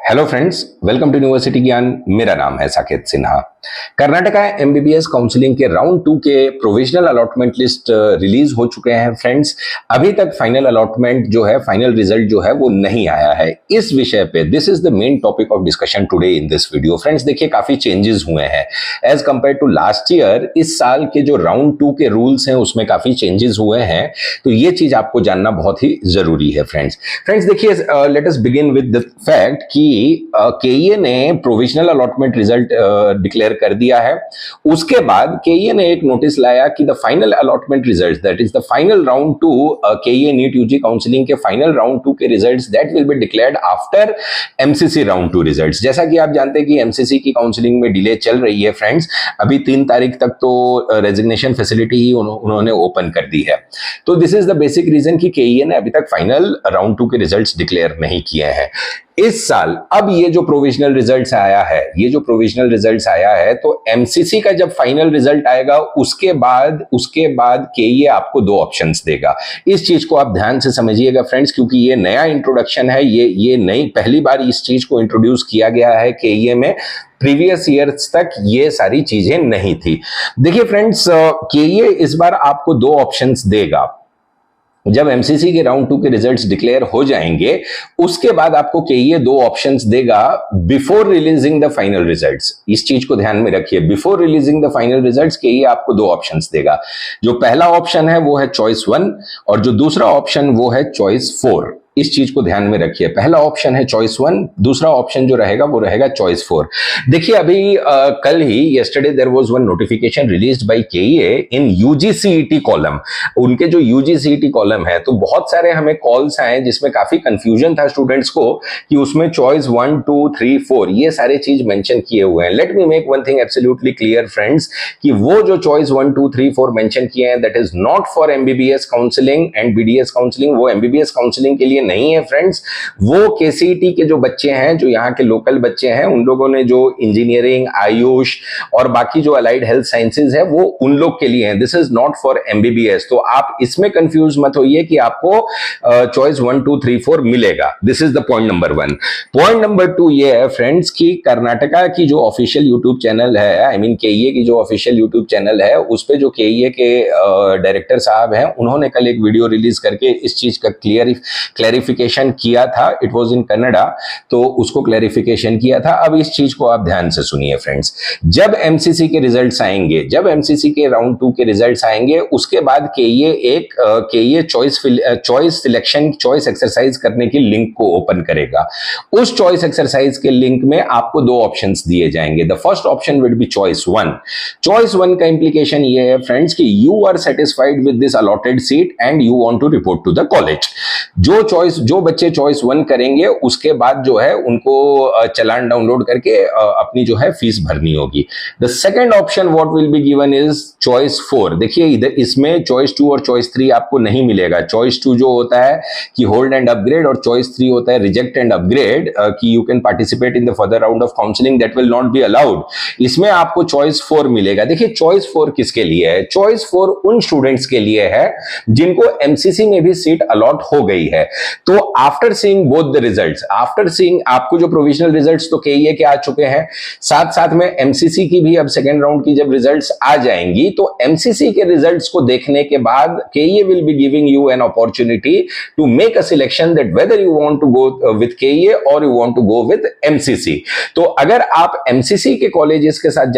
Hello friends, welcome to university Gyan. मेरा नाम है साकेत सिन्हा। कर्नाटका एमबीबीएस काउंसलिंग के राउंड 2 के प्रोविजनल अलॉटमेंट लिस्ट रिलीज हो चुके हैं फ्रेंड्स। अभी तक फाइनल अलॉटमेंट जो है, फाइनल रिजल्ट जो है वो नहीं आया है। इस विषय पे this is the main topic of discussion today in this video. Friends देखिए, काफी चेंजेस हुए हैं as compare to last year. इस साल के जो राउंड 2 के रूल्स हैं उसमें काफी चेंजेस हुए हैं, तो ये चीज आपको जानना बहुत ही जरूरी है फ्रेंड्स। देखिए, let us begin with the fact कि केईए ने प्रोविजनल अलॉटमेंट रिजल्ट डिक्लेयर कर दिया है। उसके बाद केईए ने एक नोटिस लाया कि the final allotment results, that is the final round 2 KEA NEET UG counselling के फाइनल राउंड 2 के results, that will be declared after MCC round 2 results. जैसा कि आप जानते हैं कि एमसीसी की काउंसलिंग में डिले चल रही है फ्रेंड्स। अभी 3 तारीख तक तो रेजिग्नेशन फैसिलिटी ही उन्होंने ओपन कर दी है। तो this is the basic reason कि केईए ने अभी तक फाइनल राउंड 2 के रिजल्ट्स डिक्लेयर नहीं किए हैं इस साल। अब ये जो प्रोविजनल रिजल्ट्स आया है, तो एमसीसी का जब फाइनल रिजल्ट आएगा उसके बाद केईए आपको 2 ऑप्शंस देगा। इस चीज को आप ध्यान से समझिएगा फ्रेंड्स, क्योंकि ये नया इंट्रोडक्शन है। ये नई पहली बार इस चीज को इंट्रोड्यूस किया गया है केईए में। प्रीवियस ईयर्स तक ये सारी चीजें नहीं थी। देखिए फ्रेंड्स, केईए इस बार आपको 2 ऑप्शंस देगा। जब एमसीसी के राउंड 2 के रिजल्ट्स डिक्लेयर हो जाएंगे उसके बाद आपको केईए 2 ऑप्शंस देगा before releasing the final results. इस चीज को ध्यान में रखिए, before releasing the final results KEA आपको 2 ऑप्शंस देगा। जो पहला ऑप्शन है वो है चॉइस 1 और जो दूसरा ऑप्शन वो है चॉइस 4। इस चीज को ध्यान में रखिए, पहला ऑप्शन है चॉइस 1, दूसरा ऑप्शन जो रहेगा वो रहेगा चॉइस 4। देखिए, अभी कल ही yesterday there was one notification released by KEA in UGCET column. उनके जो यूजीसीईटी कॉलम है, तो बहुत सारे हमें कॉल्स आए जिसमें काफी कंफ्यूजन था स्टूडेंट्स को कि उसमें चॉइस 1, 2, 3, 4 ये सारे चीज मेंशन किए हुए हैं। Let me make one thing absolutely clear friends, कि वो जो चॉइस 1, 2, 3, 4 मेंशन किए हैं, that is not for MBBS counselling and BDS counselling. वो एमबीबीएस काउंसलिंग के लिए नहीं है फ्रेंड्स। वो केसीईटी के जो बच्चे हैं, जो यहाँ के लोकल बच्चे हैं, उन लोगों ने जो इंजीनियरिंग, आयुष और बाकी जो अलाइड हेल्थ साइंसेज है वो उन लोग के लिए है। This is not for MBBS. तो आप इसमें कंफ्यूज मत होइए कि आपको चॉइस 1, 2, 3, 4 मिलेगा। This is the point number 1। Point number 2 ये है फ्रेंड्स कि कर्नाटका की जो ऑफिशियल यूट्यूब चैनल है, आई मीन केईए की जो ऑफिशियल यूट्यूब चैनल है, उस पे जो केईए के डायरेक्टर साहब हैं, उन्होंने कल एक वीडियो रिलीज करके इस चीज का क्लैरिफिकेशन किया था। इट वाज इन कन्नड़ा, तो उसको क्लैरिफिकेशन किया था। अब इस चीज को आप ध्यान से सुनिए फ्रेंड्स। जब एमसीसी के रिजल्ट्स आएंगे, जब एमसीसी के राउंड 2 के रिजल्ट्स आएंगे, उसके बाद केईए चॉइस सिलेक्शन, चॉइस एक्सरसाइज करने की लिंक को ओपन करेगा। उस चॉइस एक्सरसाइज के लिंक में आपको 2 ऑप्शंस दिए जाएंगे। The first option will be choice 1। Choice 1 का इंप्लीकेशन ये है फ्रेंड्स कि you are satisfied with this allotted seat and you want to report to the college. जो बच्चे चॉइस 1 करेंगे उसके बाद जो है उनको चालान डाउनलोड करके अपनी जो है फीस भरनी होगी। The second option what will be given is choice 4। देखिए, इधर इसमें चॉइस 2 और चॉइस 3 आपको नहीं मिलेगा। चॉइस 2 जो होता है कि होल्ड एंड अपग्रेड, और चॉइस 3 होता है रिजेक्ट एंड अपग्रेड, कि you can participate in the further round of counselling, that will not be allowed. इसमें आपको चॉइस 4 मिलेगा। देखिए, चॉइस 4 किसके लिए है? चॉइस 4 उन स्टूडेंट्स के लिए है जिनको एमसीसी में भी सीट अलॉट हो गई है। तो after seeing both the results, after seeing आपको जो प्रोविजनल रिजल्ट्स तो केईए के आ चुके हैं, साथ साथ में एमसीसी की भी अब सेकेंड राउंड की जब रिजल्ट्स आ जाएंगी, तो एमसीसी के रिजल्ट्स को देखने के बाद KEA will be giving you an opportunity to make a selection that whether you want to go with KEA और you want to go with MCC. तो अगर आप एमसीसी के कॉलेजेस के साथ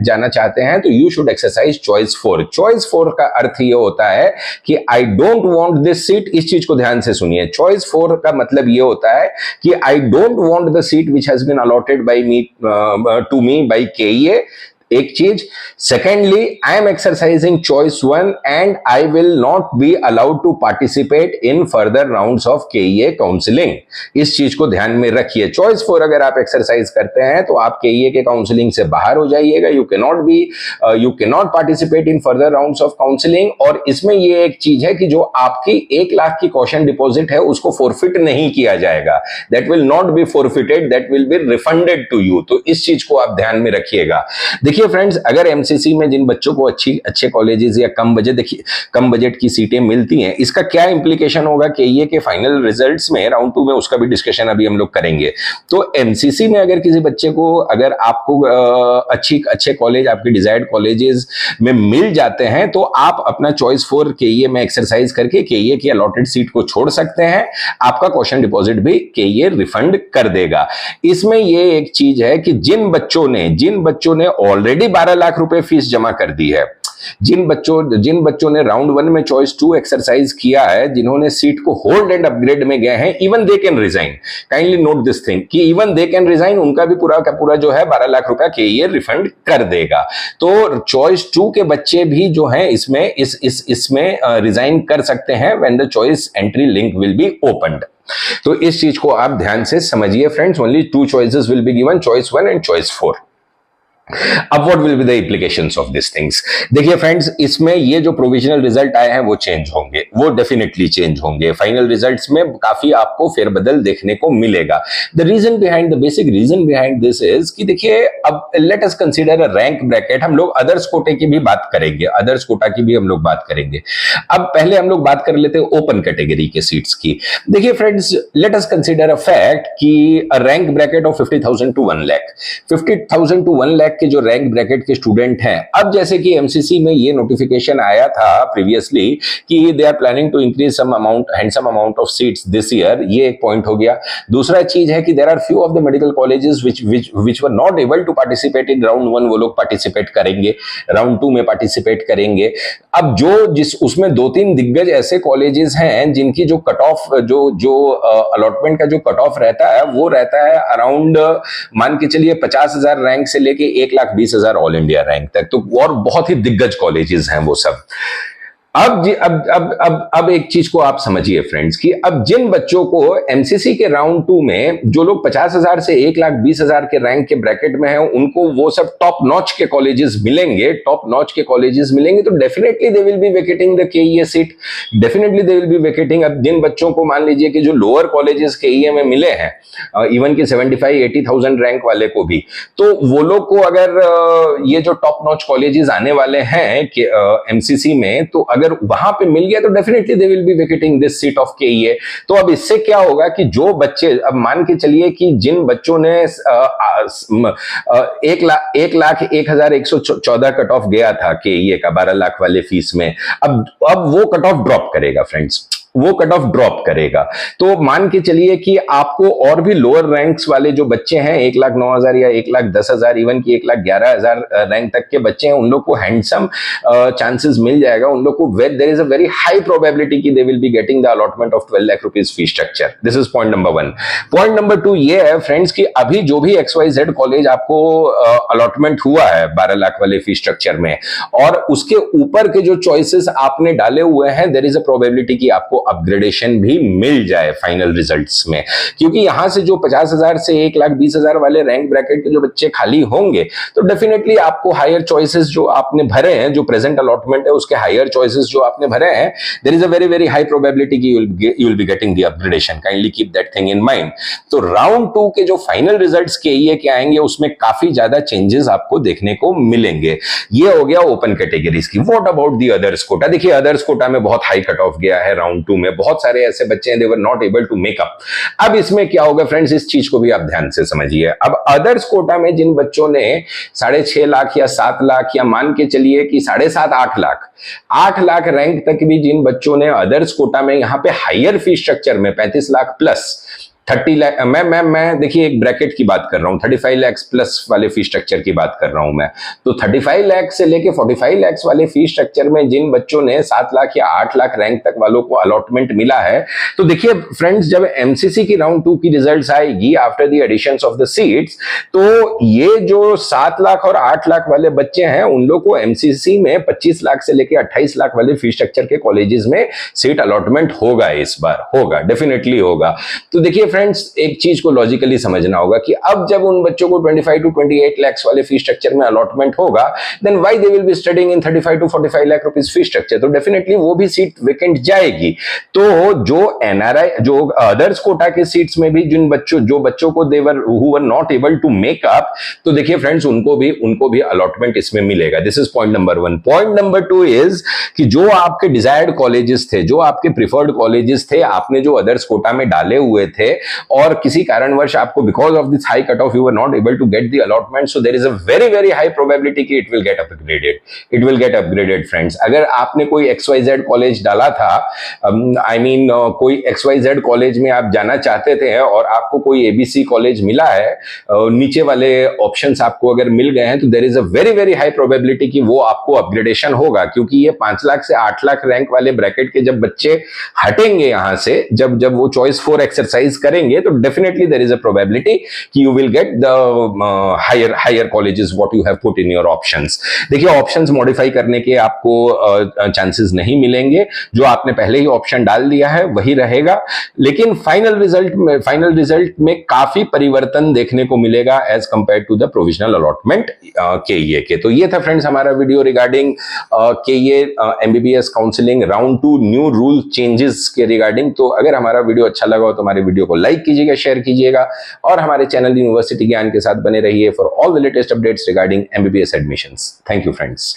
जाना चाहते हैं तो you should exercise choice 4। Choice 4 का अर्थ ये होता है कि I don't want this seat. इस चीज को ध्यान से सुनिए। चॉइस 4 का मतलब ये होता है कि I don't want the seat which has been allotted by me to me by KEA, एक चीज। Secondly, I am exercising choice 1 and I will not be allowed to participate in further rounds of KEA counselling. इस चीज को ध्यान में रखिए। Choice 4 अगर आप एक्सरसाइज करते हैं तो आप केईए के काउंसलिंग से बाहर हो जाइएगा। You can not participate in further rounds of counselling. और इसमें ये एक चीज है कि जो आपकी 1 लाख की कॉशन डिपॉजिट है उसको फोरफिट नहीं किया जाएगा। That will not be forfeited, that will be refunded to you. तो इस चीज को आप ध्यान में रखिएगा। देखिए, देखिए फ्रेंड्स, अगर एमसीसी में जिन बच्चों को अच्छे कॉलेजेस या कम बजट की सीटें मिलती हैं, इसका क्या इंप्लीकेशन होगा कि ये के फाइनल रिजल्ट्स में राउंड 2 में उसका भी डिस्कशन अभी हम लोग करेंगे। तो एमसीसी में अगर किसी बच्चे को, अगर आपको अच्छे कॉलेज आपके डिजायर्ड कॉलेजेस में मिल जाते हैं, तो आप अपना चॉइस फॉर केईए में एक्सरसाइज करके केईए की अलॉटेड सीट को छोड़ सकते हैं। आपका क्वेश्चन डिपॉजिट भी केईए रिफंड कर देगा। इसमें ये एक चीज है कि जिन बच्चों ने ऑलरेडी 12 लाख रुपए फीस जमा कर दी है, जिन बच्चों ने राउंड 1 में चॉइस 2 एक्सरसाइज किया है, जिन्होंने सीट को होल्ड एंड अपग्रेड में गए हैं, even they can resign. Kindly note this thing कि इवन दे कैन रिजाइन, उनका भी पूरा का पूरा जो है 12 लाख रुपया के ये रिफंड कर देगा। तो चॉइस 2 के बच्चे भी जो हैं इसमें रिजाइन कर सकते हैं when the choice entry link will be opened. तो इस चीज को आप ध्यान से समझिए friends. Only 2 choices will be given, choice 1 and choice 4। अब what will be the implications of this things? देखिए फ्रेंड्स, इसमें ये जो प्रोविजनल रिजल्ट आए हैं वो चेंज होंगे, वो डेफिनेटली चेंज होंगे। फाइनल रिजल्ट्स में काफी आपको फेरबदल देखने को मिलेगा। The basic reason behind this is कि देखिए, अब let us consider a rank bracket. हम लोग अदर्स कोटे की भी बात करेंगे, अदर्स कोटा की भी हम लोग बात करेंगे। अब पहले हम लोग बात कर लेते हैं ओपन कैटेगरी के सीट्स की। देखिए friends, let us consider a fact कि a rank bracket of 50,000 to 1 lakh, 50,000 to 1 lakh के जो रैंक ब्रैकेट के स्टूडेंट हैं, अब जैसे कि एमसीसी में ये नोटिफिकेशन आया था प्रीवियसली कि they are planning to increase handsome amount of seats this year, ये एक पॉइंट हो गया। दूसरा चीज है कि there are few of the medical colleges which were not able to participate in round 1, वो लोग पार्टिसिपेट करेंगे, राउंड 2 में पार्टिसिपेट करेंगे। अब उसमें 2-3 दिग्गज ऐसे कॉलेजेस हैं जिनकी जो कट ऑफ जो अलॉटमेंट का जो कट ऑफ रहता है, वो रहता है अराउंड, मान के चलिए 50,000 रैंक से लेके 1,20,000 ऑल इंडिया रैंक तक। तो और बहुत ही दिग्गज कॉलेजेस हैं वो सब। अब एक चीज को आप समझिए फ्रेंड्स कि अब जिन बच्चों को एमसीसी के राउंड 2 में, जो लोग 50,000 से 1,20,000 के रैंक के ब्रैकेट में हैं, उनको वो सब टॉप नॉच के कॉलेजेस मिलेंगे, तो definitely they will be vacating the KEA seat, definitely they will be vacating. अब जिन बच्चों को मान लीजिए कि जो लोअर कॉलेजेस केईए में मिले हैं, इवन कि 75,000-80,000 रैंक वाले को भी, तो वो लोग को अगर ये जो टॉप नॉच कॉलेजेस आने वाले हैं कि एमसीसी में, तो अगर वहां पे मिल गया तो definitely they will be vacating this seat of KEA. तो अब इससे क्या होगा कि जो बच्चे, अब मान के चलिए कि जिन बच्चों ने 1,01,114 कट ऑफ गया था केईए का 12 लाख वाले फीस में, अब वो कट ऑफ ड्रॉप करेगा फ्रेंड्स, वो कट ऑफ ड्रॉप करेगा। तो मान के चलिए कि आपको और भी लोअर रैंक्स वाले जो बच्चे हैं, 1,09,000 या 1,10,000, इवन की 1,11,000 रैंक तक के बच्चे हैं, उन लोग को हैंडसम चांसेस मिल जाएगा। उन लोग को there is a very high probability कि they will be getting the allotment of 12 lakh rupees fee structure. This is point number 1। Point number 2 ये है फ्रेंड्स कि अभी जो भी XYZ कॉलेज आपको अलॉटमेंट हुआ है 12 लाख वाले फी स्ट्रक्चर में, और उसके ऊपर के जो चॉइसेस आपने डाले हुए हैं, देयर इज अ प्रोबेबिलिटी कि आपको अपग्रेडेशन भी मिल जाए फाइनल रिजल्ट्स में। क्योंकि यहां से जो 50,000 से 1,20,000 वाले रैंक ब्रैकेट के जो बच्चे खाली होंगे, तो डेफिनेटली आपको हायर चॉइसेस जो आपने भरे हैं, जो प्रेजेंट अलॉटमेंट है उसके हायर चॉइसेस जो आपने भरे हैं, there is a very very high probability कि you will be getting the upgradation. Kindly keep that thing in mind. तो राउंड 2 के जो फाइनल रिजल्ट्स केईए के आएंगे, उसमें काफी ज्यादा चेंजेस आपको देखने को मिलेंगे। ये हो गया ओपन कैटेगरीज की। What about the others quota? देखिए, अदर्स कोटा में बहुत हाई कट ऑफ गया है राउंड 2 में, बहुत सारे ऐसे बच्चे हैं they were not able to make up. अब इसमें क्या होगा फ्रेंड्स, इस चीज को भी आप ध्यान से समझिए। अब अदर्स कोटा में जिन बच्चों ने 6.5 लाख या 7 लाख, या मान के चलिए कि 7.5-8 लाख, 8 लाख रैंक तक भी जिन बच्चों ने अदर्स कोटा में यहां पे हायर फी स्ट्रक्चर में 35 लाख प्लस 30 लाख, मैं देखिए एक ब्रैकेट की बात कर रहा हूं, 35 लाख प्लस वाले फी स्ट्रक्चर की बात कर रहा हूं मैं। तो 35 लाख से लेके 45 लाख वाले फी स्ट्रक्चर में जिन बच्चों ने 7 लाख या 8 लाख रैंक तक वालों को अलॉटमेंट मिला है, तो देखिए फ्रेंड्स, जब एमसीसी की राउंड 2 की रिजल्ट्स आएगी after the additions of the seats, तो ये जो 7 लाख और 8 लाख वाले बच्चे हैं, उन लोग को एमसीसी में 25 लाख से लेके 28 लाख वाले फी स्ट्रक्चर के कॉलेजेस में सीट अलॉटमेंट होगा, इस बार होगा, डेफिनेटली होगा। तो देखिए फ्रेंड्स एक चीज को लॉजिकली समझना होगा कि अब जब उन बच्चों को 25 to 28 lakhs वाले फी स्ट्रक्चर में अलॉटमेंट होगा, then why they will be studying in 35 to 45 lakh rupees fee structure, तो डेफिनेटली वो भी सीट वेकेंट जाएगी। तो जो एनआरआई, जो अदर्स कोटा के सीट्स में भी जो बच्चों को they were who were not able to make up, तो देखिए फ्रेंड्स उनको भी अलॉटमेंट इसमें मिलेगा। This is point number 1। Point number 2 is कि जो आपके डिजायर्ड कॉलेजेस थे, जो आपके प्रिफर्ड कॉलेजेस थे, आपने जो अदर्स कोटा में डाले हुए थे और किसी कारणवश आपको because of this high cut off you were not able to get the allotment, so there is a very very high probability कि it will get upgraded friends. अगर आपने कोई XYZ कॉलेज डाला था, कोई XYZ कॉलेज में आप जाना चाहते थे और आपको कोई ABC कॉलेज मिला है, नीचे वाले ऑप्शंस आपको अगर मिल गए हैं, तो there is a very very high probability कि वो आपको अपग्रेडेशन होगा, क्योंकि ये 5 लाख से 8 लाख रैंक वाले ब्रैकेट के जब बच्चे हटेंगे यहां से, जब वो चॉइस 4 एक्सरसाइज करेंगे, तो definitely there is a probability कि you will get the higher colleges what you have put in your options. देखिए ऑप्शंस मॉडिफाई करने के आपको चांसेस नहीं मिलेंगे, जो आपने पहले ही ऑप्शन डाल दिया है वही रहेगा, लेकिन फाइनल रिजल्ट में काफी परिवर्तन देखने को मिलेगा as compare to the provisional allotment KEA के। तो ये था फ्रेंड्स हमारा video regarding KEA MBBS counselling round 2 new rule changes के रिगार्डिंग। तो अगर हमारा वीडियो अच्छा लगा हो तो हमारे वीडियो को लाइक कीजिएगा, शेयर कीजिएगा और हमारे चैनल यूनिवर्सिटी ज्ञान के साथ बने रहिए for all the latest updates regarding MBBS admissions. Thank you friends.